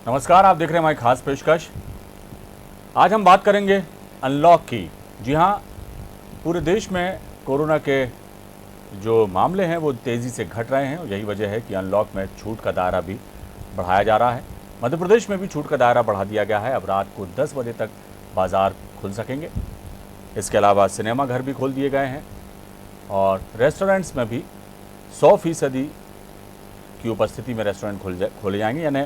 नमस्कार, आप देख रहे हैं हमारी खास पेशकश। आज हम बात करेंगे अनलॉक की। जी हाँ, पूरे देश में कोरोना के जो मामले हैं वो तेज़ी से घट रहे हैं और यही वजह है कि अनलॉक में छूट का दायरा भी बढ़ाया जा रहा है। मध्य प्रदेश में भी छूट का दायरा बढ़ा दिया गया है। अब रात को 10 बजे तक बाज़ार खुल सकेंगे। इसके अलावा सिनेमा घर भी खोल दिए गए हैं और रेस्टोरेंट्स में भी 100% की उपस्थिति में रेस्टोरेंट खोले जाएंगे, यानी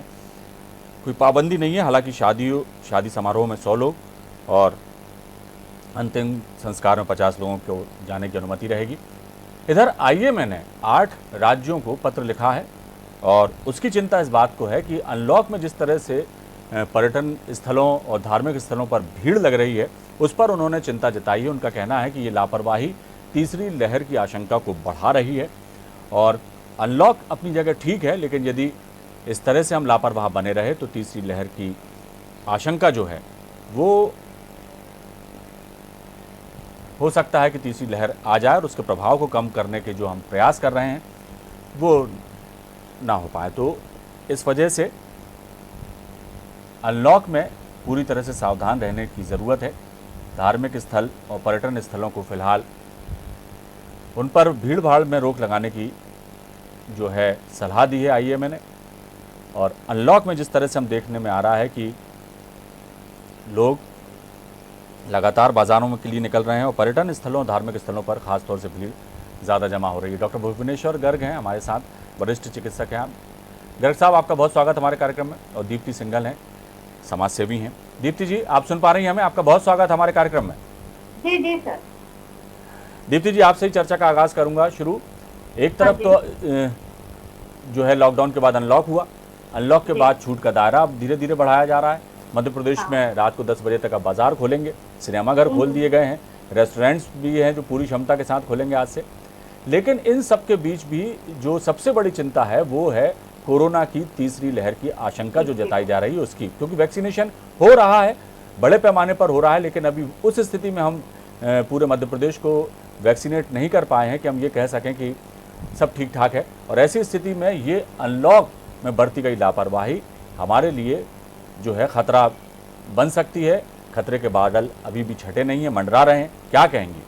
कोई पाबंदी नहीं है। हालांकि शादी समारोह में 100 लोग और अंतिम संस्कार में 50 लोगों को जाने की अनुमति रहेगी। इधर आईएमए ने 8 राज्यों को पत्र लिखा है और उसकी चिंता इस बात को है कि अनलॉक में जिस तरह से पर्यटन स्थलों और धार्मिक स्थलों पर भीड़ लग रही है, उस पर उन्होंने चिंता जताई है। उनका कहना है कि ये लापरवाही तीसरी लहर की आशंका को बढ़ा रही है और अनलॉक अपनी जगह ठीक है, लेकिन यदि इस तरह से हम लापरवाह बने रहे तो तीसरी लहर की आशंका जो है वो हो सकता है कि तीसरी लहर आ जाए और उसके प्रभाव को कम करने के जो हम प्रयास कर रहे हैं वो ना हो पाए। तो इस वजह से अनलॉक में पूरी तरह से सावधान रहने की ज़रूरत है। धार्मिक स्थल और पर्यटन स्थलों को फिलहाल उन पर भीड़ भाड़ में रोक लगाने की जो है सलाह दी है आईएमए ने। और अनलॉक में जिस तरह से हम देखने में आ रहा है कि लोग लगातार बाज़ारों में के लिए निकल रहे हैं और पर्यटन स्थलों धार्मिक स्थलों पर खासतौर से भीड़ ज़्यादा जमा हो रही है। डॉक्टर भुवनेश्वर गर्ग हैं हमारे साथ, वरिष्ठ चिकित्सक हैं। गर्ग साहब, आपका बहुत स्वागत हमारे कार्यक्रम में। और दीप्ति सिंघल हैं, समाज सेवी हैं। दीप्ति जी, आप सुन पा रही हैं हमें? आपका बहुत स्वागत हमारे कार्यक्रम में। जी जी सर। दीप्ति जी, आपसे ही चर्चा का आगाज़ करूँगा। शुरू एक तरफ तो जो है लॉकडाउन के बाद अनलॉक हुआ, अनलॉक के बाद छूट का दायरा अब धीरे धीरे बढ़ाया जा रहा है। मध्य प्रदेश में रात को 10 बजे तक अब बाजार खोलेंगे, सिनेमाघर खोल दिए गए हैं, रेस्टोरेंट्स भी हैं जो पूरी क्षमता के साथ खोलेंगे आज से। लेकिन इन सब के बीच भी जो सबसे बड़ी चिंता है वो है कोरोना की तीसरी लहर की आशंका जो जताई जा रही है उसकी, क्योंकि वैक्सीनेशन हो रहा है, बड़े पैमाने पर हो रहा है, लेकिन अभी उस स्थिति में हम पूरे मध्य प्रदेश को वैक्सीनेट नहीं कर पाए हैं कि हम ये कह सकें कि सब ठीक ठाक है। और ऐसी स्थिति में ये अनलॉक में बढ़ती गई लापरवाही हमारे लिए जो है खतरा बन सकती है। खतरे के बादल अभी भी छटे नहीं है, मंडरा रहे हैं। क्या कहेंगी?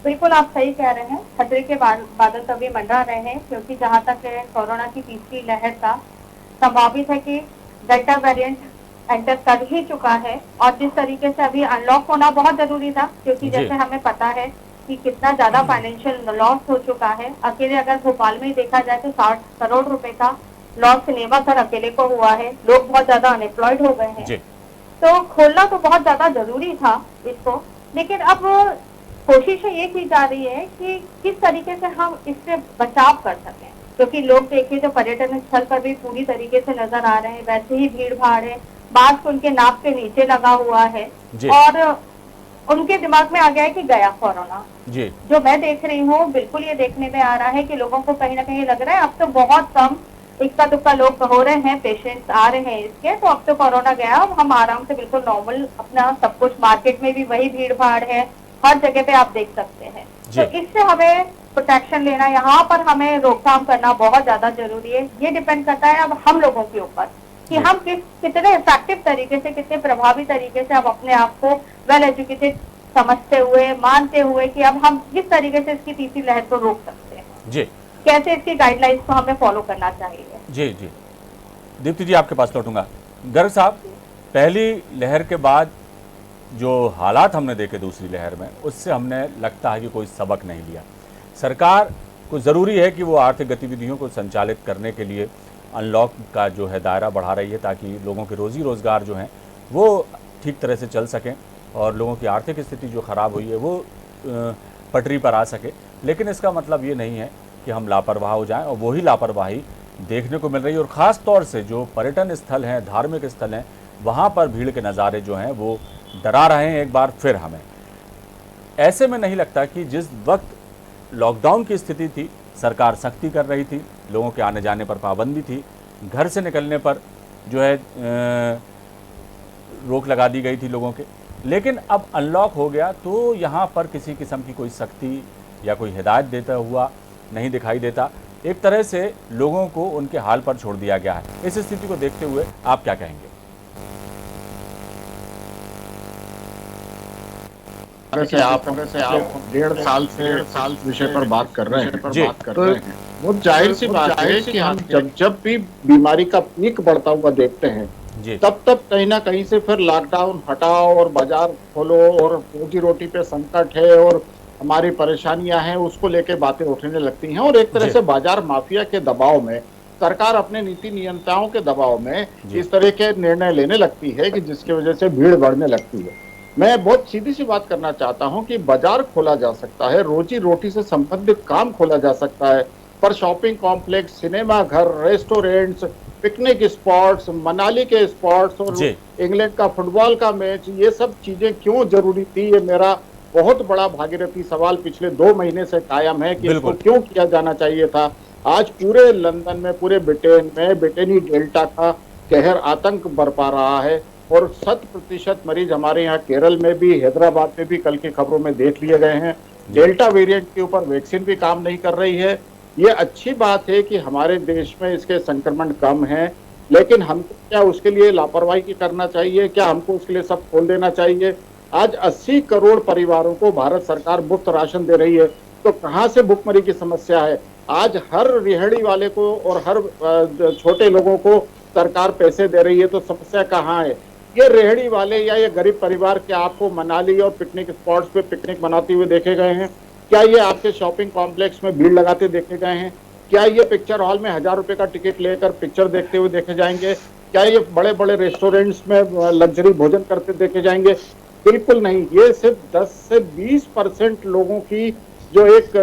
बिल्कुल आप सही कह रहे हैं, खतरे के बादल तभी मंडरा रहे हैं क्योंकि जहां तक कोरोना की तीसरी लहर का संभावित है कि डेल्टा वेरिएंट एंटर कर ही चुका है। और जिस तरीके से अभी अनलॉक होना बहुत जरूरी था, क्योंकि जैसे हमें पता है कि कितना ज्यादा फाइनेंशियल लॉस हो चुका है। अकेले अगर भोपाल में ही देखा जाए तो 60 करोड़ रुपए का लॉस सिनेमा घर अकेले को हुआ है। लोग बहुत ज्यादा अनएम्प्लॉयड हो गए हैं, तो खोलना तो बहुत ज्यादा जरूरी था इसको। लेकिन अब कोशिश ये की जा रही है कि किस तरीके से हम इससे बचाव कर सकें, क्योंकि लोग देखिए तो पर्यटन स्थल पर भी पूरी तरीके से नजर आ रहे हैं, वैसे ही भीड़ भाड़ है, मास्क उनके नाक के नीचे लगा हुआ है और उनके दिमाग में आ गया है कि गया कोरोना। जो मैं देख रही हूँ बिल्कुल ये देखने में आ रहा है कि लोगों को कहीं ना कहीं लग रहा है अब तो बहुत कम इक्का दुक्का लोग हो रहे हैं, पेशेंट्स आ रहे हैं इसके, तो अब तो कोरोना गया, अब हम आराम से बिल्कुल नॉर्मल अपना सब कुछ, मार्केट में भी वही भीड़ भाड़ है, हर जगह पे आप देख सकते हैं। तो इससे हमें प्रोटेक्शन लेना, यहाँ पर हमें रोकथाम करना बहुत ज्यादा जरूरी है। ये डिपेंड करता है अब हम लोगों के ऊपर कि हम कितने इफेक्टिव तरीके से, कितने प्रभावी तरीके से हम अपने आप को वेल एजुकेटेड समझते हुए, मानते हुए कि अब हम किस तरीके से इसकी तीसरी लहर को रोक सकते हैं, कैसे इसकी गाइडलाइंस को हमें फॉलो करना चाहिए। जी जी, दीप्ति जी आपके पास लौटूंगा। गर्ग साहब, पहली लहर के बाद जो हालात हमने देखे दूसरी लहर में, उससे हमने लगता है कि कोई सबक नहीं लिया। सरकार को ज़रूरी है कि वो आर्थिक गतिविधियों को संचालित करने के लिए अनलॉक का जो है दायरा बढ़ा रही है, ताकि लोगों के रोज़ी रोज़गार जो हैं वो ठीक तरह से चल सकें और लोगों की आर्थिक स्थिति जो ख़राब हुई है वो पटरी पर आ सके। लेकिन इसका मतलब ये नहीं है कि हम लापरवाह हो जाएं, और वही लापरवाही देखने को मिल रही है। और ख़ास तौर से जो पर्यटन स्थल हैं, धार्मिक स्थल हैं, वहाँ पर भीड़ के नज़ारे जो हैं वो डरा रहे हैं एक बार फिर हमें। ऐसे में नहीं लगता कि जिस वक्त लॉकडाउन की स्थिति थी, सरकार सख्ती कर रही थी, लोगों के आने जाने पर पाबंदी थी, घर से निकलने पर जो है रोक लगा दी गई थी लोगों के, लेकिन अब अनलॉक हो गया तो यहाँ पर किसी किस्म की कोई सख्ती या कोई हिदायत देता हुआ नहीं दिखाई देता। एक तरह से लोगों को उनके हाल पर छोड़ दिया गया है। इस स्थिति को देखते हुए आप क्या कहेंगे? से आप 1.5 साल विषय पर बात कर रहे हैं, तो बहुत जाहिर सी बात है कि हम जब भी बीमारी का पीक बढ़ता हुआ देखते हैं तब कहीं ना कहीं से फिर लॉकडाउन हटाओ और बाजार खोलो और रोजी रोटी पे संकट है और हमारी परेशानियां हैं, उसको लेके बातें उठने लगती हैं और एक तरह से बाजार माफिया के दबाव में सरकार अपने नीति नियंत्रणों के दबाव में इस तरह के निर्णय लेने लगती है कि जिसकी वजह से भीड़ बढ़ने लगती है। मैं बहुत सीधी सी बात करना चाहता हूं कि बाजार खोला जा सकता है, रोजी रोटी से संबंधित काम खोला जा सकता है, पर शॉपिंग कॉम्प्लेक्स, सिनेमा घर, रेस्टोरेंट्स, पिकनिक स्पॉट्स, मनाली के स्पॉट्स और इंग्लैंड का फुटबॉल का मैच, ये सब चीजें क्यों जरूरी थी? ये मेरा बहुत बड़ा भागीरथी सवाल पिछले 2 महीने से कायम है कि इसको क्यों किया जाना चाहिए था। आज पूरे लंदन में, पूरे ब्रिटेन में ब्रिटेनी डेल्टा का कहर आतंक बरपा रहा है और 100% मरीज हमारे यहाँ केरल में भी, हैदराबाद में भी कल की खबरों में देख लिए गए हैं। डेल्टा वेरिएंट के ऊपर वैक्सीन भी काम नहीं कर रही है। ये अच्छी बात है कि हमारे देश में इसके संक्रमण कम है, लेकिन हमको क्या उसके लिए लापरवाही करना चाहिए? क्या हमको उसके लिए सब खोल देना चाहिए? आज 80 करोड़ परिवारों को भारत सरकार मुफ्त राशन दे रही है, तो कहाँ से भुखमरी की समस्या है? आज हर रेहड़ी वाले को और हर छोटे लोगों को सरकार पैसे दे रही है, तो समस्या कहाँ है? ये रेहड़ी वाले या ये गरीब परिवार क्या आपको मनाली और पिकनिक स्पॉट्स पे पिकनिक मनाते हुए देखे गए हैं? क्या ये आपके शॉपिंग कॉम्प्लेक्स में भीड़ लगाते देखे गए हैं? क्या ये पिक्चर हॉल में 1000 रुपए का टिकट लेकर पिक्चर देखते हुए देखे जाएंगे? क्या ये बड़े बड़े रेस्टोरेंट्स में लग्जरी भोजन करते देखे जाएंगे? बिल्कुल नहीं। ये सिर्फ 10 से 20% लोगों की जो एक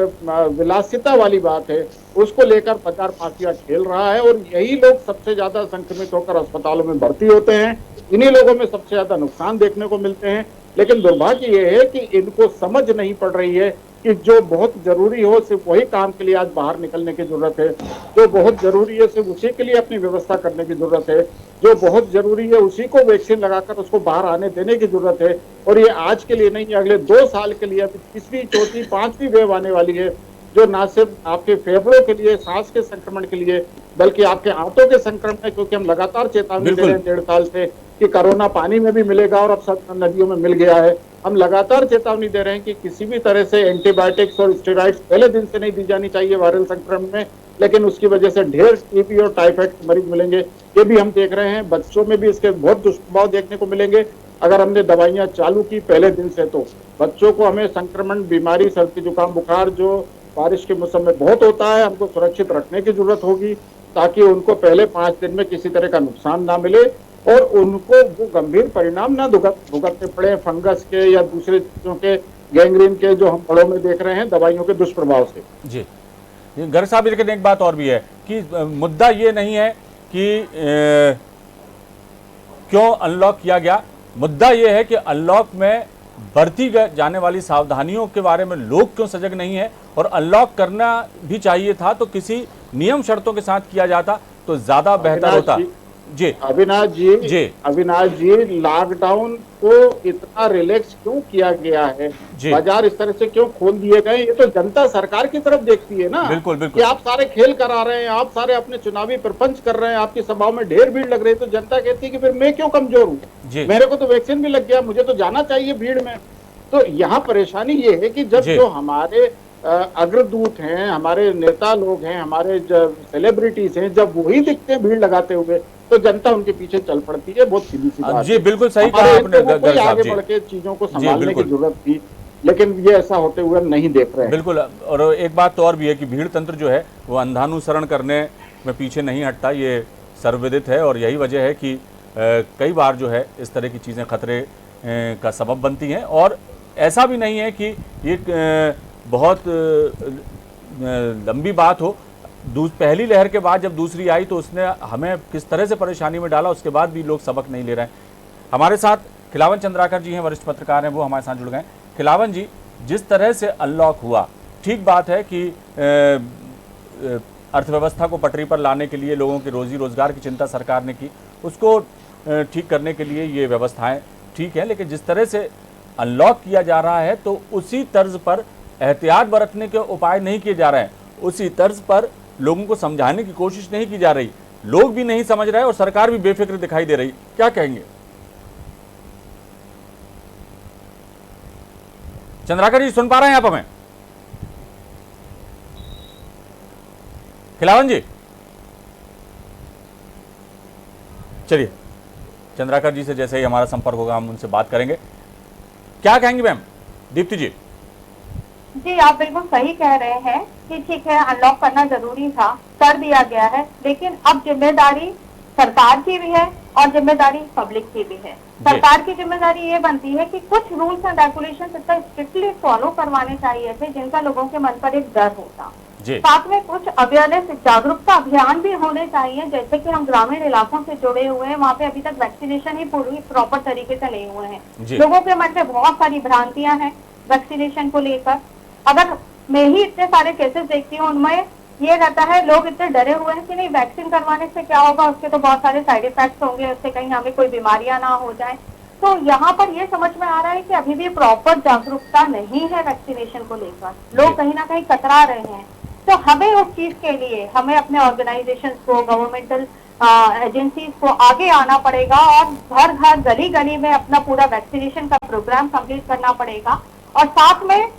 विलासिता वाली बात है उसको लेकर बाजार माफिया खेल रहा है और यही लोग सबसे ज्यादा संक्रमित होकर अस्पतालों में भर्ती होते हैं। इन्हीं लोगों में सबसे ज्यादा नुकसान देखने को मिलते हैं। लेकिन दुर्भाग्य ये है कि इनको समझ नहीं पड़ रही है कि जो बहुत जरूरी हो सिर्फ वही काम के लिए आज बाहर निकलने की जरूरत है, जो बहुत जरूरी है सिर्फ उसी के लिए अपनी व्यवस्था करने की जरूरत है, जो बहुत जरूरी है उसी को वैक्सीन लगाकर उसको बाहर आने देने की जरूरत है। और ये आज के लिए नहीं है, अगले 2 साल के लिए, तीसरी, चौथी, 5वीं वेव आने वाली है, जो ना सिर्फ आपके फेफड़ों के लिए, सांस के संक्रमण के लिए, बल्कि आपके आंतों के संक्रमण है, क्योंकि हम लगातार चेतावनी दे रहे हैं 1.5 साल से कि कोरोना पानी में भी मिलेगा और अब सब नदियों में मिल गया है। हम लगातार चेतावनी दे रहे हैं कि किसी भी तरह से एंटीबायोटिक्स और स्टेरॉइड्स पहले दिन से नहीं दी जानी चाहिए वायरल संक्रमण में, लेकिन उसकी वजह से ढेर टीबी और टाइफाइड के मरीज मिलेंगे। ये भी हम देख रहे हैं। बच्चों में भी इसके बहुत दुष्प्रभाव देखने को मिलेंगे। अगर हमने दवाइयां चालू की पहले दिन से, तो बच्चों को हमें संक्रमण, बीमारी, सर्दी जुकाम बुखार जो बारिश के मौसम में बहुत होता है, हमको सुरक्षित रखने की जरूरत होगी ताकि उनको पहले 5 दिन में किसी तरह का नुकसान ना मिले और उनको वो गंभीर परिणाम ना भुगतने पड़े फंगस के या दूसरे चीजों के, गैंग्रीन के, जो हम बड़ों में देख रहे हैं दवाइयों के दुष्प्रभाव से। जी गर्ग साहब, लेकिन एक बात और भी है कि मुद्दा ये नहीं है कि क्यों अनलॉक किया गया, मुद्दा ये है कि अनलॉक में बरती जाने वाली सावधानियों के बारे में लोग क्यों सजग नहीं है। और अनलॉक करना भी चाहिए था तो किसी नियम शर्तों के साथ किया जाता तो ज्यादा बेहतर होता। जी अविनाश जी, लॉकडाउन को इतना रिलैक्स क्यों किया गया है? बाजार इस तरह से क्यों खोल दिए गए? ये तो जनता सरकार की तरफ देखती है ना। बिल्कुल बिल्कुल। कि आप सारे खेल करा रहे हैं, आप सारे अपने चुनावी प्रपंच कर रहे हैं, आपकी सभाओं में ढेर भीड़ लग रही है, तो जनता कहती है कि फिर मैं क्यों कमजोर हूँ? मेरे को तो वैक्सीन भी लग गया, मुझे तो जाना चाहिए भीड़ में। तो यहाँ परेशानी ये है कि जब जो हमारे अग्रदूत हैं, हमारे नेता लोग हैं, हमारे सेलिब्रिटीज हैं, जब वही दिखते हैं भीड़ लगाते हुए, तो जनता उनके पीछे चल पड़ती है। बहुत सीधी सी बात। जी बिल्कुल सही कहा आपने। आगे बढ़ के चीजों को संभालने की जरूरत थी, लेकिन ये ऐसा होते हुए नहीं देख रहे हैं। बिल्कुल। और एक बात तो और भी है कि भीड़ तंत्र जो है वो अंधानुसरण करने में पीछे नहीं हटता, ये सर्वविदित है। और यही वजह है कि कई बार जो है इस तरह की चीज़ें खतरे का सबब बनती हैं। और ऐसा भी नहीं है कि ये बहुत लंबी बात हो। पहली लहर के बाद जब दूसरी आई तो उसने हमें किस तरह से परेशानी में डाला, उसके बाद भी लोग सबक नहीं ले रहे हैं। हमारे साथ खिलावन चंद्राकर जी हैं, वरिष्ठ पत्रकार हैं, वो हमारे साथ जुड़ गए। खिलावन जी, जिस तरह से अनलॉक हुआ, ठीक बात है कि अर्थव्यवस्था को पटरी पर लाने के लिए, लोगों के रोजी रोजगार की चिंता सरकार ने की, उसको ठीक करने के लिए ये व्यवस्थाएं ठीक है। लेकिन जिस तरह से अनलॉक किया जा रहा है तो उसी तर्ज पर एहतियात बरतने के उपाय नहीं किए जा रहे हैं। उसी तर्ज पर लोगों को समझाने की कोशिश नहीं की जा रही, लोग भी नहीं समझ रहे और सरकार भी बेफिक्र दिखाई दे रही। क्या कहेंगे चंद्राकर जी, सुन पा रहे हैं आप हमें? खिलावन जी, चलिए चंद्राकर जी से जैसे ही हमारा संपर्क होगा हम उनसे बात करेंगे। क्या कहेंगी मैम दीप्ति जी? जी, आप बिल्कुल सही कह रहे हैं कि ठीक है, अनलॉक करना जरूरी था, कर दिया गया है, लेकिन अब जिम्मेदारी सरकार की भी है और जिम्मेदारी पब्लिक की भी है। सरकार की जिम्मेदारी ये बनती है कि कुछ रूल्स एंड रेगुलेशन इतना स्ट्रिक्टली फॉलो करवाने चाहिए थे जिनका लोगों के मन पर एक डर होता। साथ में कुछ अवेयरनेस जागरूकता अभियान भी होने चाहिए, जैसे कि हम ग्रामीण इलाकों से जुड़े हुए हैं, वहाँ पे अभी तक वैक्सीनेशन ही पूरी प्रॉपर तरीके से नहीं हुए हैं। लोगों के मन में बहुत सारी भ्रांतियां हैं वैक्सीनेशन को लेकर। अगर मैं ही इतने सारे केसेस देखती हूँ, उनमें ये रहता है, लोग इतने डरे हुए हैं कि नहीं वैक्सीन करवाने से क्या होगा, उसके तो बहुत सारे साइड इफेक्ट्स होंगे, उससे कहीं हमें कोई बीमारियां ना हो जाए। तो यहाँ पर ये समझ में आ रहा है कि अभी भी प्रॉपर जागरूकता नहीं है वैक्सीनेशन को लेकर, लोग कहीं ना कहीं कतरा रहे हैं। तो हमें उस चीज के लिए हमें अपने ऑर्गेनाइजेशंस को, गवर्नमेंटल एजेंसीज को आगे आना पड़ेगा और घर घर गली गली में अपना पूरा वैक्सीनेशन का प्रोग्राम कंप्लीट करना पड़ेगा। और साथ में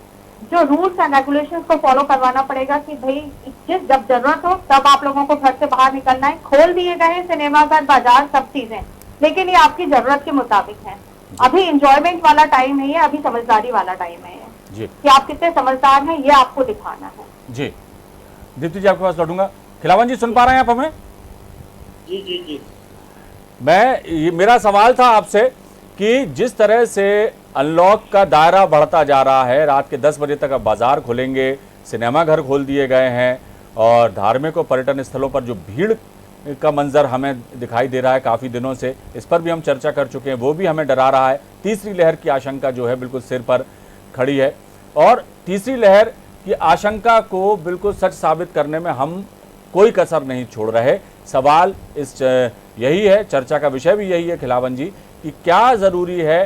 जो रूल्स एंड रेगुलेशंस को फॉलो करवाना पड़ेगा कि भाई जब जरूरत हो तब आप लोगों को घर से बाहर निकलना है। खोल दिए गए हैं सिनेमाघर, बाजार, सब चीजें, लेकिन ये आपकी जरूरत के मुताबिक है। अभी इंजॉयमेंट वाला टाइम नहीं है, अभी समझदारी वाला टाइम है कि आप कितने समझदार हैं, ये आपको दिखाना है। जी दीप्ति जी, आपके पास लौटूंगा। खिलावन जी, सुन पा रहे हैं आप हमें? जी जी जी, मेरा सवाल था आपसे कि जिस तरह से अनलॉक का दायरा बढ़ता जा रहा है, रात के 10 बजे तक अब बाजार खुलेंगे, सिनेमाघर खोल दिए गए हैं और धार्मिक और पर्यटन स्थलों पर जो भीड़ का मंजर हमें दिखाई दे रहा है काफ़ी दिनों से, इस पर भी हम चर्चा कर चुके हैं, वो भी हमें डरा रहा है। तीसरी लहर की आशंका जो है बिल्कुल सिर पर खड़ी है और तीसरी लहर की आशंका को बिल्कुल सच साबित करने में हम कोई कसर नहीं छोड़ रहे। सवाल यही है, चर्चा का विषय भी यही है खिलावन जी, कि क्या ज़रूरी है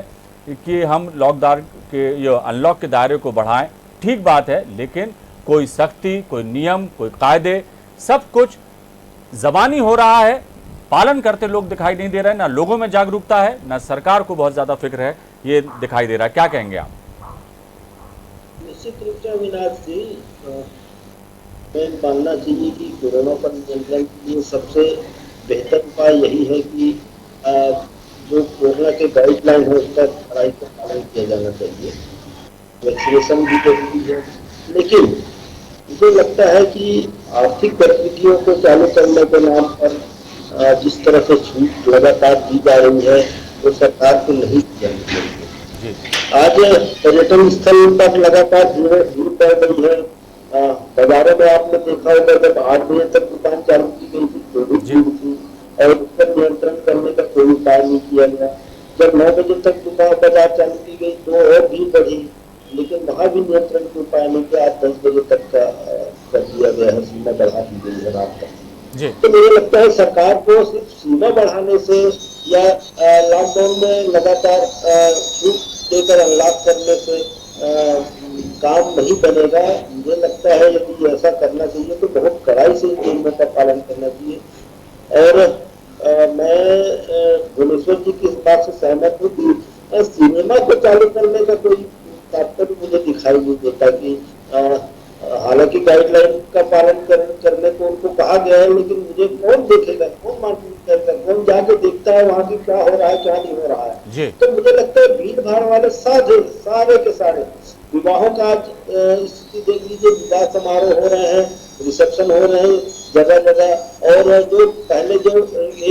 कि हम लॉकडाउन के अनलॉक के दायरे को बढ़ाएं। ठीक बात है, लेकिन कोई सख्ती, कोई नियम, कोई कायदे, सब कुछ ज़बानी हो रहा है, पालन करते लोग दिखाई नहीं दे रहे। ना लोगों में जागरूकता है, ना सरकार को बहुत ज़्यादा फिक्र है, ये दिखाई दे रहा है। क्या कहेंगे आप? निश्चित रूप से अविनाश जी, मैं मानना चाहिए कि कोरोना पर नियंत्रण के लिए सबसे बेहतर उपाय यही है कि जो कोरोना के गाइडलाइन है उसका कड़ाई से पालन किया जाना चाहिए। वैक्सीनेशन भी जरूरी है, लेकिन मुझे लगता है कि आर्थिक गतिविधियों को चालू करने के नाम पर जिस तरह से छूट लगातार दी जा रही है वो सरकार को नहीं दी जानी चाहिए। आज पर्यटन स्थल पर लगातार भीड़ पड़ रही है। बाजारों में आपने देखा होगा जब 8 बजे तक दुकान चालू की गई थी तो भी भीड़ थी और उस पर नियंत्रण करने का कोई उपाय नहीं किया गया। जब 9 बजे तक दुकान बाजार चालू की गई तो और भीड़ बढ़ी, लेकिन वहां भी नियंत्रण के उपाय नहीं किया। आज 10 बजे तक का कर दिया गया है, सीमा बढ़ा दी गई है रात तक। तो मुझे लगता है सरकार को सिर्फ सीमा बढ़ाने से या लॉकडाउन में लगातार छूट देकर अनलॉक करने से काम नहीं बनेगा। मुझे लगता है यदि ऐसा करना चाहिए तो बहुत कड़ाई से इन नियमों का पालन करना चाहिए। और मैं भुवनेश्वर जी की इस बात से सहमत हूँ कि सिनेमा को चालू करने का कोई तात्पर्य मुझे दिखाई नहीं देता कि हालांकि गाइडलाइन का पालन करने को उनको कहा गया है, लेकिन मुझे कौन देखेगा, कौन मार्केटिंग करता है, कौन जाके देखता है वहाँ की क्या हो रहा है क्या नहीं हो रहा है। तो मुझे लगता है भीड़ भाड़ वाले सारे के सारे विवाहों का आज स्थिति देख लीजिए, विवाह समारोह हो रहे हैं, रिसेप्शन हो रहे हैं जगह जगह। और जो पहले जो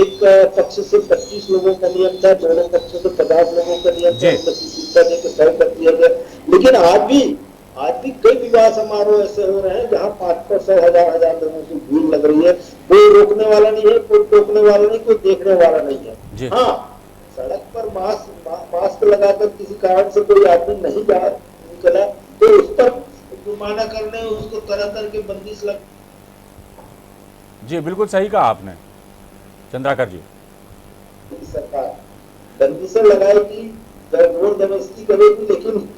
एक पक्ष से 25 लोगों का नियम था, दोनों पक्षों से 50 लोगों का नियम था, देकर 100 कर दिया गया। लेकिन आज भी कई विवाह समारोह ऐसे हो रहे हैं जहाँ 500 हजार लोगों की भीड़ लग रही है। कोई रोकने वाला नहीं है, कोई टोकने वाला नहीं, कोई देखने वाला नहीं है। हाँ, सड़क पर मास्क लगाकर किसी कारण से कोई आदमी नहीं निकला तो उस पर जुर्माना करने, उसको तरह तरह के बंदिश लग। जी बिल्कुल सही कहा आपने चंद्राकर जी। सरकार बंदिशें लगाएगी, जोर जबरदस्ती करेगी, लेकिन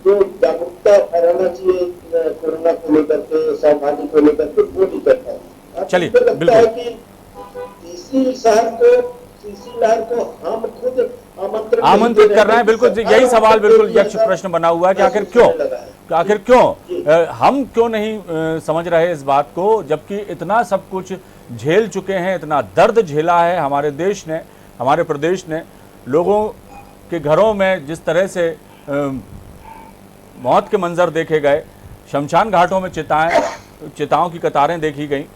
जो जागरूकता फैलाना चाहिए कोरोना को लेकर के, सावधानी को लेकर के, वो नहीं कर चलिए, मुझे लगता है बिल्कुल। कि तीसरी लहर को हम खुद आमंत्रित कर रहे हैं, बिल्कुल यही सवाल बिल्कुल यक्ष प्रश्न बना हुआ है कि आखिर क्यों हम क्यों नहीं समझ रहे इस बात को, जबकि इतना सब कुछ झेल चुके हैं, इतना दर्द झेला है हमारे देश ने, हमारे प्रदेश ने। लोगों के घरों में जिस तरह से मौत के मंजर देखे गए, शमशान घाटों में चिताओं की कतारें देखी गई,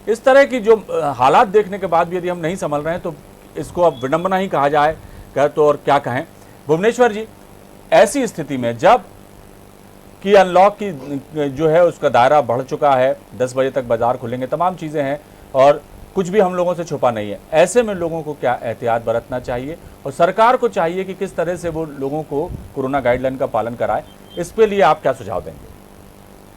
इस तरह की जो हालात देखने के बाद भी यदि हम नहीं संभल रहे हैं तो इसको अब विडंबना ही कहा जाए कह तो और क्या कहें। भुवनेश्वर जी, ऐसी स्थिति में जब कि अनलॉक की जो है उसका दायरा बढ़ चुका है, 10 बजे तक बाजार खुलेंगे, तमाम चीज़ें हैं और कुछ भी हम लोगों से छुपा नहीं है, ऐसे में लोगों को क्या एहतियात बरतना चाहिए और सरकार को चाहिए कि किस तरह से वो लोगों को कोरोना गाइडलाइन का पालन कराए, इस पे लिए आप क्या सुझाव देंगे?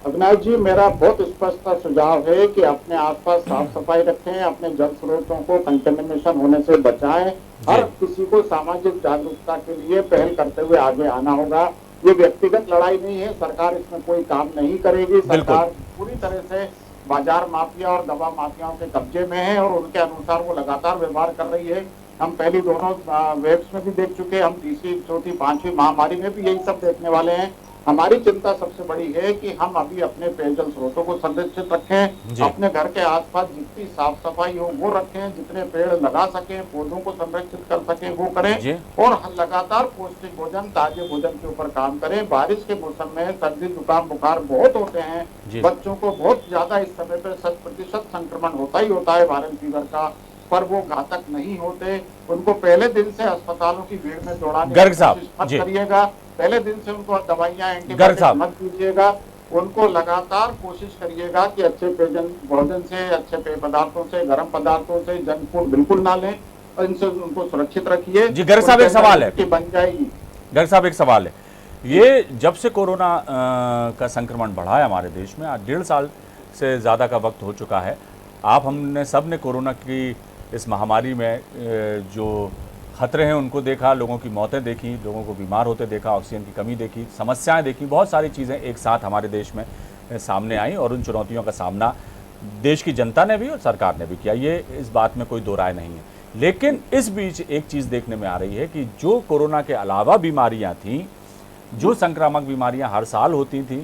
अविनाश जी, मेरा बहुत स्पष्ट सुझाव है कि अपने आसपास साफ सफाई रखें, अपने जल स्रोतों को कंटेमिनेशन होने से बचाएं। हर किसी को सामाजिक जागरूकता के लिए पहल करते हुए आगे आना होगा। ये व्यक्तिगत लड़ाई नहीं है, सरकार इसमें कोई काम नहीं करेगी। सरकार पूरी तरह से बाजार माफिया और दवा माफियाओं के कब्जे में है और उनके अनुसार वो लगातार व्यवहार कर रही है। हम पहली दोनों वेव्स में भी देख चुके, हम तीसरी, चौथी, पांचवी महामारी में भी यही सब देखने वाले हैं। हमारी चिंता सबसे बड़ी है कि हम अभी अपने पेयजल स्रोतों को संरक्षित रखें, अपने घर के आसपास जितनी साफ सफाई हो वो रखें, जितने पेड़ लगा सकें, पौधों को संरक्षित कर सकें वो करें और लगातार पौष्टिक भोजन, ताजे भोजन के ऊपर काम करें। बारिश के मौसम में सर्दी, जुकाम, बुखार बहुत होते हैं, बच्चों को बहुत ज्यादा इस समय पर 100% संक्रमण होता ही होता है वायरल फीवर का, पर वो घातक नहीं होते। उनको पहले दिन से अस्पतालों की भीड़ में दौड़ाने की कोशिश मत करिएगा, पहले दिन से उनको दवाइयां, एंटीबायोटिक मत दीजिएगा। उनको लगातार कोशिश करिएगा कि अच्छे भोजन से, अच्छे पेय पदार्थों से, गर्म पदार्थों से, जंक फूड बिल्कुल ना लें और इनसे उनको सुरक्षित रखिए। जी गर्ग साहब, एक सवाल है, बन जाएगी। गर्ग साहब, एक सवाल है, ये जब से कोरोना का संक्रमण बढ़ा है हमारे देश में, आज 1.5 साल से ज़्यादा का वक्त हो चुका है, हमने सब ने कोरोना की इस महामारी में जो खतरे हैं उनको देखा, लोगों की मौतें देखी, लोगों को बीमार होते देखा, ऑक्सीजन की कमी देखी, समस्याएं देखी, बहुत सारी चीज़ें एक साथ हमारे देश में सामने आई और उन चुनौतियों का सामना देश की जनता ने भी और सरकार ने भी किया, ये इस बात में कोई दो राय नहीं है। लेकिन इस बीच एक चीज़ देखने में आ रही है कि जो कोरोना के अलावा बीमारियाँ थीं, जो संक्रामक बीमारियाँ हर साल होती थीं,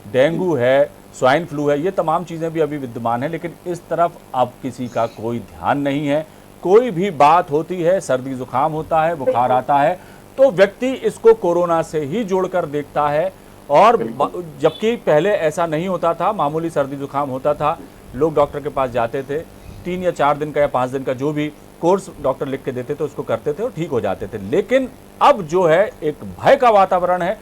डेंगू है, स्वाइन फ्लू है, ये तमाम चीज़ें भी अभी विद्यमान है, लेकिन इस तरफ अब किसी का कोई ध्यान नहीं है। कोई भी बात होती है, सर्दी जुकाम होता है, बुखार आता है, तो व्यक्ति इसको कोरोना से ही जोड़कर देखता है और जबकि पहले ऐसा नहीं होता था, मामूली सर्दी जुकाम होता था, लोग डॉक्टर के पास जाते थे, 3 या 4 दिन का या 5 दिन का जो भी कोर्स डॉक्टर लिख के देते थे उसको करते थे और ठीक हो जाते थे। लेकिन अब जो है एक भय का वातावरण है,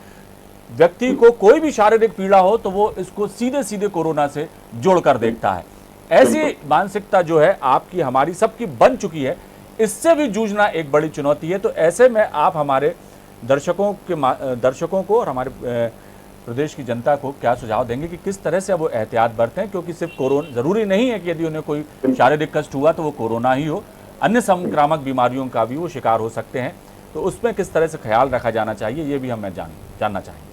व्यक्ति को कोई भी शारीरिक पीड़ा हो तो वो इसको सीधे सीधे कोरोना से जोड़कर देखता है। ऐसी मानसिकता जो है आपकी, हमारी सबकी बन चुकी है, इससे भी जूझना एक बड़ी चुनौती है। तो ऐसे में आप हमारे दर्शकों को और हमारे प्रदेश की जनता को क्या सुझाव देंगे कि किस तरह से वो एहतियात बरतें, क्योंकि सिर्फ कोरोना जरूरी नहीं है कि यदि उन्हें कोई शारीरिक कष्ट हुआ तो वो कोरोना ही हो, अन्य संक्रामक बीमारियों का भी वो शिकार हो सकते हैं, तो उसमें किस तरह से ख्याल रखा जाना चाहिए, ये भी हमें जानना चाहिए।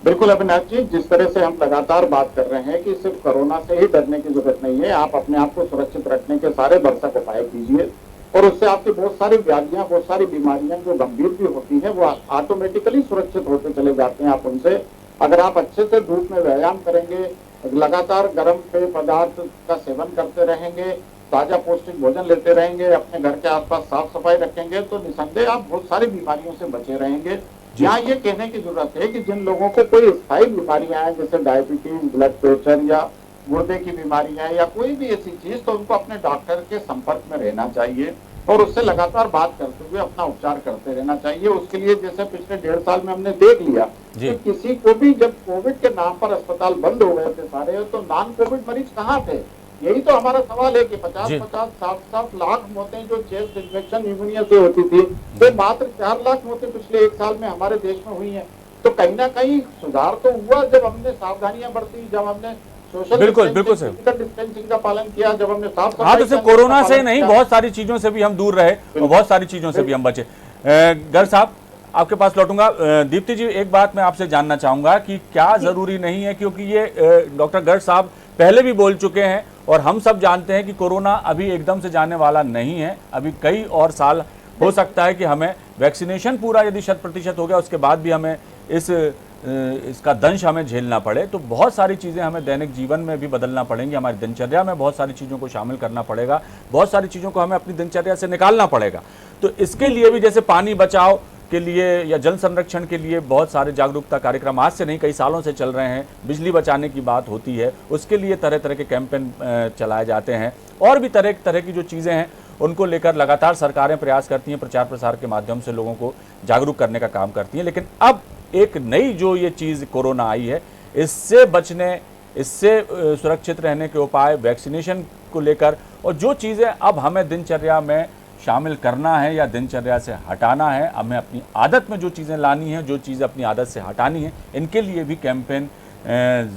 बिल्कुल अविनाश जी, जिस तरह से हम लगातार बात कर रहे हैं कि सिर्फ कोरोना से ही डरने की जरूरत नहीं है, आप अपने आप को सुरक्षित रखने के सारे भरसक उपाय कीजिए और उससे आपकी बहुत सारी व्याधियां, बहुत सारी बीमारियां जो गंभीर भी होती हैं वो ऑटोमेटिकली सुरक्षित होते चले जाते हैं आप उनसे। अगर आप अच्छे से धूप में व्यायाम करेंगे, लगातार गर्म पेय पदार्थ का सेवन करते रहेंगे, ताजा पौष्टिक भोजन लेते रहेंगे, अपने घर के आसपास साफ सफाई रखेंगे, तो निसंदेह आप बहुत सारी बीमारियों से बचे रहेंगे। यहाँ ये कहने की जरूरत है कि जिन लोगों को कोई स्थायी बीमारियां हैं, जैसे डायबिटीज, ब्लड प्रेशर या गुर्दे की बीमारियां या कोई भी ऐसी चीज, तो उनको अपने डॉक्टर के संपर्क में रहना चाहिए और उससे लगातार बात करते हुए अपना उपचार करते रहना चाहिए। उसके लिए जैसे पिछले 1.5 साल में हमने देख लिया कि किसी को भी जब कोविड के नाम पर अस्पताल बंद हो गए थे सारे, तो नॉन कोविड मरीज कहाँ थे? यही तो हमारा सवाल है कि 50-50, 60 लाख मौतें जो चेस्ट इन्फेक्शन, न्यूमोनिया से होती थी, तो मात्र 4 लाख मौतें पिछले 1 साल में हमारे देश में हुई हैं। तो कहीं ना कहीं सुधार तो हुआ जब हमने सावधानियां बरती, जब हमने सोशल डिस्टेंसिंग का पालन किया, जब हमने साफ सफाई। हाँ, तो सिर्फ कोरोना से नहीं, बहुत सारी चीजों से भी हम दूर रहे और बहुत सारी चीजों से भी हम बचे। गर्ग साहब, आपके पास लौटूंगा। दीप्ति जी, एक बात मैं आपसे जानना चाहूंगा कि क्या जरूरी नहीं है, क्योंकि ये डॉक्टर गर्ग साहब पहले भी बोल चुके हैं और हम सब जानते हैं कि कोरोना अभी एकदम से जाने वाला नहीं है। अभी कई और साल हो सकता है कि हमें वैक्सीनेशन पूरा यदि 100% हो गया उसके बाद भी हमें इसका दंश हमें झेलना पड़े। तो बहुत सारी चीज़ें हमें दैनिक जीवन में भी बदलना पड़ेंगी, हमारी दिनचर्या में बहुत सारी चीज़ों को शामिल करना पड़ेगा, बहुत सारी चीज़ों को हमें अपनी दिनचर्या से निकालना पड़ेगा। तो इसके लिए भी जैसे पानी बचाओ के लिए या जल संरक्षण के लिए बहुत सारे जागरूकता कार्यक्रम आज से नहीं कई सालों से चल रहे हैं। बिजली बचाने की बात होती है, उसके लिए तरह तरह के कैंपेन चलाए जाते हैं और भी तरह तरह की जो चीज़ें हैं उनको लेकर लगातार सरकारें प्रयास करती हैं, प्रचार प्रसार के माध्यम से लोगों को जागरूक करने का काम करती हैं। लेकिन अब एक नई जो ये चीज़ कोरोना आई है, इससे बचने, इससे सुरक्षित रहने के उपाय, वैक्सीनेशन को लेकर और जो चीज़ें अब हमें दिनचर्या में शामिल करना है या दिनचर्या से हटाना है, हमें अपनी आदत में जो चीज़ें लानी है, जो चीज़ें अपनी आदत से हटानी है, इनके लिए भी कैंपेन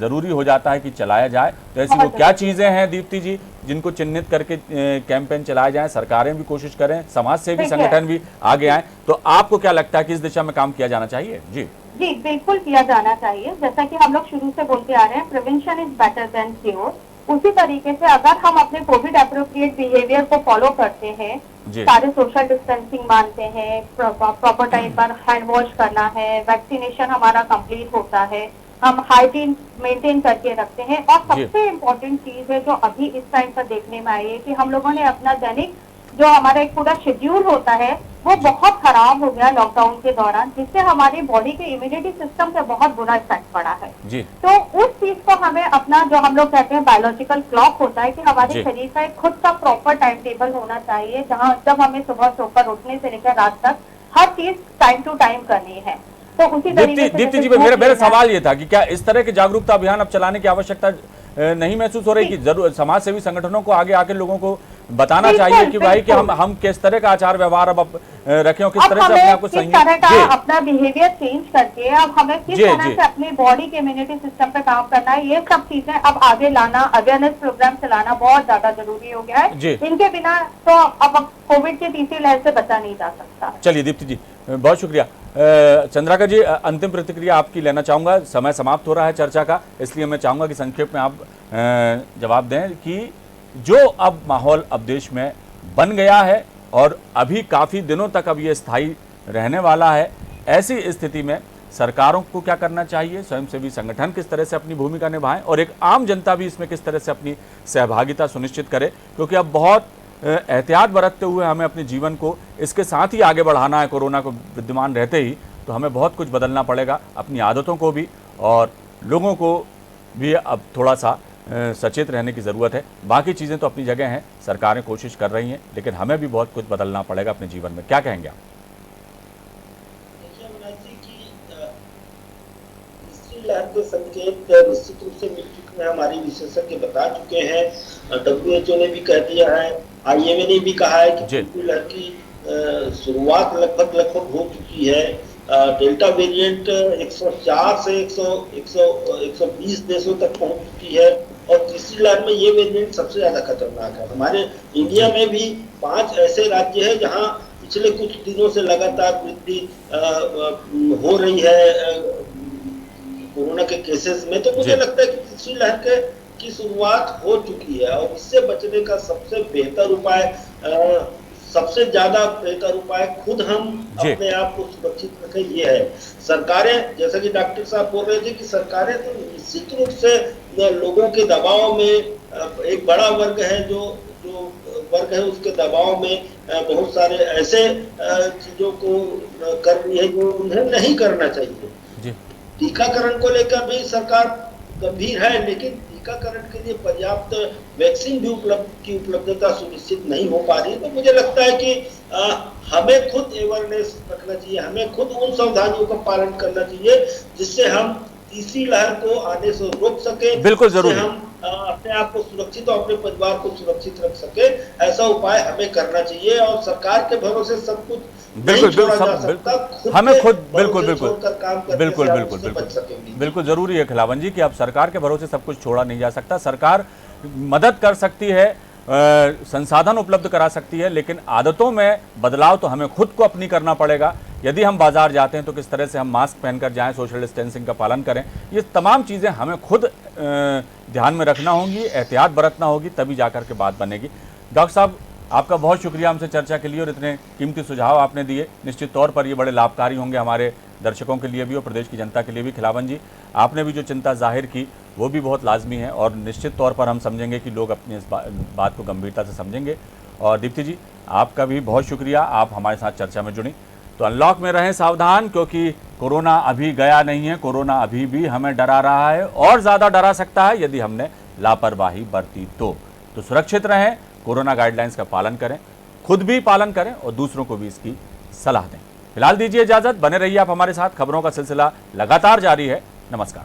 ज़रूरी हो जाता है कि चलाया जाए। तो ऐसी वो क्या चीज़ें हैं दीप्ति जी जिनको चिन्हित करके कैंपेन चलाए जाएं, सरकारें भी कोशिश करें, समाज सेवी संगठन भी आगे आएँ, तो आपको क्या लगता है कि इस दिशा में काम किया जाना चाहिए? जी जी बिल्कुल किया जाना चाहिए। जैसा कि हम लोग शुरू से बोलते आ रहे हैं, prevention is better than cure. उसी तरीके से अगर हम अपने कोविड एप्रोप्रिएट बिहेवियर को फॉलो करते हैं, सारे सोशल डिस्टेंसिंग मानते हैं, प्रॉपर टाइम पर हैंड वॉश करना है, वैक्सीनेशन हमारा कंप्लीट होता है, हम हाइजीन मेंटेन करके रखते हैं और सबसे इम्पोर्टेंट चीज है जो अभी इस टाइम पर देखने में आई है कि हम लोगों ने अपना दैनिक जो हमारा एक पूरा शेड्यूल होता है वो बहुत खराब हो गया लॉकडाउन के दौरान, जिससे हमारी बॉडी के इम्यूनिटी सिस्टम पे बहुत बुरा इफेक्ट पड़ा है। तो उस चीज को हमें अपना जो हम लोग कहते हैं बायोलॉजिकल क्लॉक होता है कि हमारे शरीर का एक खुद का प्रॉपर टाइम टेबल होना चाहिए, जहाँ जब हमें सुबह सोकर उठने से लेकर रात तक हर चीज टाइम टू टाइम करनी है। तो उसी तरीके से दीप्ति जी मेरा सवाल ये था कि क्या इस तरह के जागरूकता अभियान अब चलाने की आवश्यकता नहीं महसूस हो रही कि जरूर समाज सेवी संगठनों को आगे आके लोगों को बताना चाहिए कि भाई कि हम किस तरह का आचार व्यवहार अब रखें और किस तरह से अपने आप को अपना बिहेवियर चेंज करके अब हमें किस तरह से अपनी बॉडी के इम्यूनिटी सिस्टम पे काम करना है, ये सब चीजें अब आगे लाना, अवेयरनेस प्रोग्राम चलाना बहुत ज्यादा जरूरी हो गया है। इनके बिना तो अब कोविड की तीसरी लहर से बचा नहीं जा सकता। चलिए दीप्ति जी बहुत शुक्रिया। चंद्राकर जी अंतिम प्रतिक्रिया आपकी लेना चाहूँगा, समय समाप्त हो रहा है चर्चा का, इसलिए मैं चाहूँगा कि संक्षेप में आप जवाब दें कि जो अब माहौल अब देश में बन गया है और अभी काफ़ी दिनों तक अब ये स्थायी रहने वाला है, ऐसी स्थिति में सरकारों को क्या करना चाहिए, स्वयंसेवी संगठन किस तरह से अपनी भूमिका निभाएं और एक आम जनता भी इसमें किस तरह से अपनी सहभागिता सुनिश्चित करे, क्योंकि अब बहुत एहतियात बरतते हुए हमें अपने जीवन को इसके साथ ही आगे बढ़ाना है। कोरोना को विद्यमान रहते ही तो हमें बहुत कुछ बदलना पड़ेगा, अपनी आदतों को भी और लोगों को भी अब थोड़ा सा सचेत रहने की ज़रूरत है। बाकी चीज़ें तो अपनी जगह हैं, सरकारें कोशिश कर रही हैं, लेकिन हमें भी बहुत कुछ बदलना पड़ेगा अपने जीवन में। क्या कहेंगे आप? लहर के संकेत निश्चित रूप से मिल चुके हैं, हमारी विशेषज्ञ बता चुके हैं, WHO ने भी कह दिया है, IMA ने भी कहा है कि तीसरी लहर की शुरुआत लगभग हो चुकी है। डेल्टा वेरिएंट 104 से 120 देशों तक पहुंच चुकी है और तीसरी लहर में ये वेरिएंट सबसे ज्यादा खतरनाक है। हमारे इंडिया में भी 5 ऐसे राज्य हैं जहां पिछले कुछ दिनों से लगातार वृद्धि हो रही है कोरोना के केसेस में। तो मुझे लगता है कि तीसरी लहर की शुरुआत हो चुकी है और इससे बचने का सबसे बेहतर उपाय, सबसे ज्यादा बेहतर उपाय खुद हम अपने आप को सुरक्षित रखें, ये है। सरकारें, जैसा कि डॉक्टर साहब बोल रहे थे कि सरकारें तो निश्चित रूप से लोगों के दबाव में, एक बड़ा वर्ग है जो वर्ग है उसके दबाव में बहुत सारे ऐसे चीजों को कर रही है जो उन्हें नहीं करना चाहिए। टीकाकरण को लेकर भी सरकार गंभीर है, लेकिन टीकाकरण के लिए पर्याप्त वैक्सीन भी की उपलब्धता सुनिश्चित नहीं हो पा रही है। तो मुझे लगता है कि हमें खुद अवेयरनेस रखना चाहिए, हमें खुद उन सावधानियों का पालन करना चाहिए जिससे हम तीसरी लहर को आने से रोक सके। बिल्कुल जरूरी, हम अपने आप को सुरक्षित और अपने परिवार को सुरक्षित रख सके, ऐसा उपाय हमें करना चाहिए। और सरकार के भरोसे सब कुछ हमें खुद बिल्कुल जरूरी है खिलावन जी कि अब सरकार के भरोसे सब कुछ छोड़ा नहीं जा सकता। सरकार मदद कर सकती है, संसाधन उपलब्ध करा सकती है, लेकिन आदतों में बदलाव तो हमें खुद को अपनी करना पड़ेगा। यदि हम बाजार जाते हैं तो किस तरह से हम मास्क पहनकर जाएं, सोशल डिस्टेंसिंग का पालन करें, ये तमाम चीज़ें हमें खुद ध्यान में रखना होंगी, एहतियात बरतना होगी, तभी जाकर के बात बनेगी। डॉक्टर साहब, आपका बहुत शुक्रिया हमसे चर्चा के लिए और इतने कीमती सुझाव आपने दिए। निश्चित तौर पर ये बड़े लाभकारी होंगे हमारे दर्शकों के लिए भी और प्रदेश की जनता के लिए भी। खिलावन जी, आपने भी जो चिंता जाहिर की वो भी बहुत लाजमी है और निश्चित तौर पर हम समझेंगे कि लोग अपनी इस बात को गंभीरता से समझेंगे। और दीप्ति जी, आपका भी बहुत शुक्रिया, आप हमारे साथ चर्चा में जुड़ी। तो अनलॉक में रहें सावधान, क्योंकि कोरोना अभी गया नहीं है, कोरोना अभी भी हमें डरा रहा है और ज़्यादा डरा सकता है यदि हमने लापरवाही बरती तो सुरक्षित रहें, कोरोना गाइडलाइंस का पालन करें, खुद भी पालन करें और दूसरों को भी इसकी सलाह दें। फिलहाल दीजिए इजाज़त, बने रहिए आप हमारे साथ। खबरों का सिलसिला लगातार जारी है। नमस्कार।